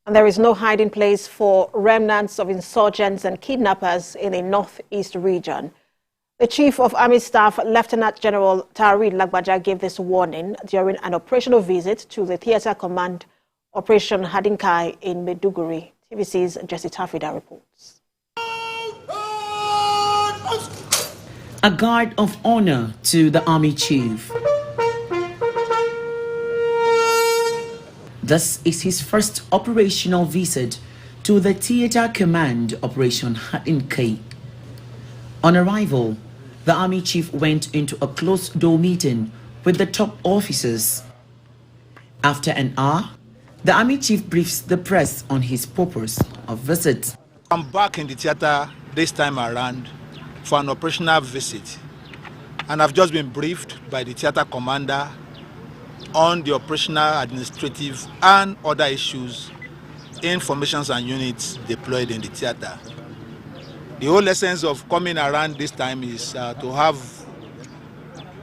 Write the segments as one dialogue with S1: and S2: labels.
S1: And there is no hiding place for remnants of insurgents and kidnappers in the northeast region. The Chief of Army Staff, Lieutenant General Taoreed Lagbaja, gave this warning during an operational visit to the Theatre Command Operation Hadin in Maiduguri. TVC's Jesse Tafida reports.
S2: A guard of honor to the Army Chief. This is his first operational visit to the Theatre Command Operation Hadin. On arrival, the Army Chief went into a closed-door meeting with the top officers. After an hour, the Army Chief briefs the press on his purpose of visit.
S3: I'm back in the theater this time around for an operational visit, and I've just been briefed by the theater commander on the operational, administrative and other issues in formations and units deployed in the theater. The whole essence of coming around this time is to have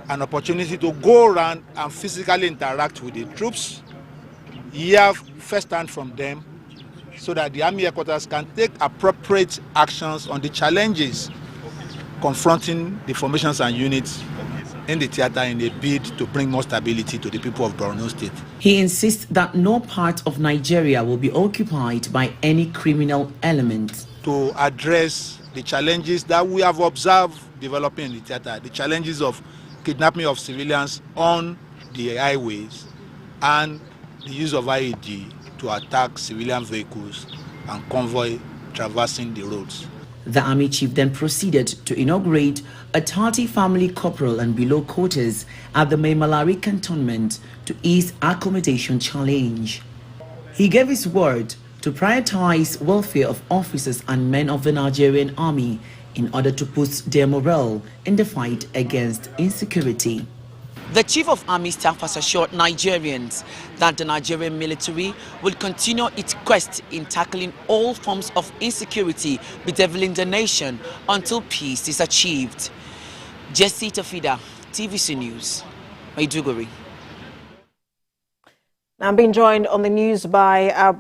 S3: an opportunity to go around and physically interact with the troops, hear firsthand from them, so that the Army headquarters can take appropriate actions on the challenges confronting the formations and units in the theater in a bid to bring more stability to the people of Borno State.
S2: He insists that no part of Nigeria will be occupied by any criminal element.
S3: To address the challenges that we have observed developing in the theater, the challenges of kidnapping of civilians on the highways and the use of IED to attack civilian vehicles and convoy traversing the roads.
S2: The Army Chief then proceeded to inaugurate a 30-family corporal and below quarters at the Maimalari cantonment to ease accommodation challenge. He gave his word to prioritize welfare of officers and men of the Nigerian Army in order to boost their morale in the fight against insecurity. The Chief of Army Staff has assured Nigerians that the Nigerian military will continue its quest in tackling all forms of insecurity bedeviling the nation until peace is achieved. Jesse Tafida, TVC News, Maiduguri.
S1: I'm being joined on the news by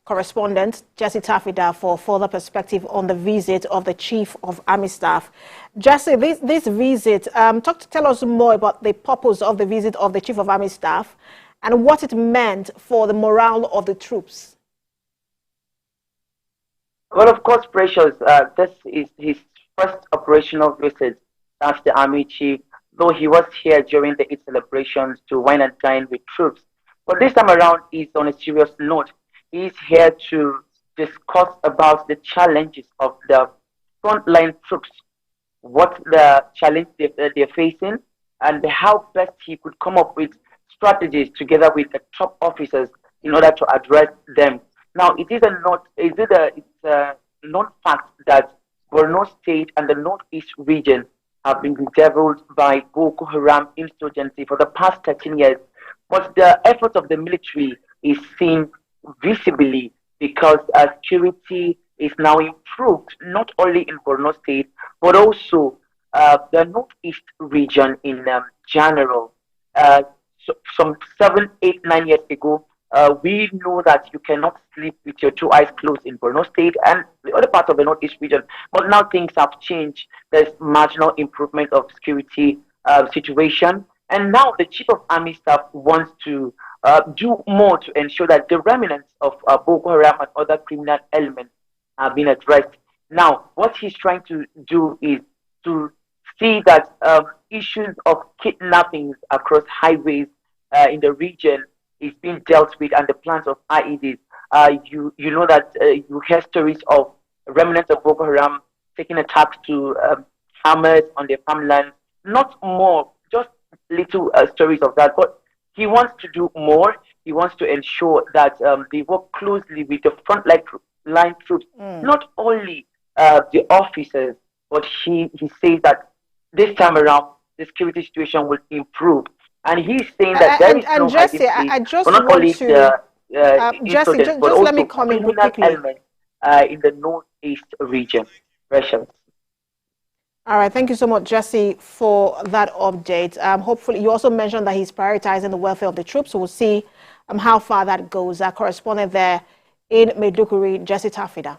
S1: correspondent Jesse Tafida for further perspective on the visit of the Chief of Army Staff. Jesse, this visit, tell us more about the purpose of the visit of the Chief of Army Staff and what it meant for the morale of the troops.
S4: Well, of course, Precious, this is his first operational visit as the Army Chief, though he was here during the Eid celebrations to wine and dine with troops. But this time around is on a serious note. He's here to discuss about the challenges of the frontline troops, what the challenge they're facing, and how best he could come up with strategies together with the top officers in order to address them. Now, it's a known fact that Borno State and the Northeast region have been bedeviled by Boko Haram insurgency for the past 13 years. But the effort of the military is seen visibly because security is now improved, not only in Borno State, but also the Northeast region in general. So some 7, 8, 9 years ago, we know that you cannot sleep with your two eyes closed in Borno State and the other parts of the Northeast region. But now things have changed. There's marginal improvement of security situation. And now the Chief of Army Staff wants to do more to ensure that the remnants of Boko Haram and other criminal elements are being addressed. Now, what he's trying to do is to see that issues of kidnappings across highways in the region is being dealt with, and the plans of IEDs. You know that you hear stories of remnants of Boko Haram taking attacks to farmers on their farmland. Not more, just little stories of that. But he wants to do more. He wants to ensure that they work closely with the line troops, not only the officers, but he says that this time around the security situation will improve. And he's saying that there is no
S1: Jesse, I just
S4: not
S1: want
S4: only
S1: to
S4: Jesse,
S1: just let me comment quickly.
S4: In the Northeast region. Precious.
S1: All right, thank you so much, Jesse, for that update. Hopefully, you also mentioned that he's prioritizing the welfare of the troops, so we'll see how far that goes. Our correspondent there in Maiduguri, Jesse Tafida.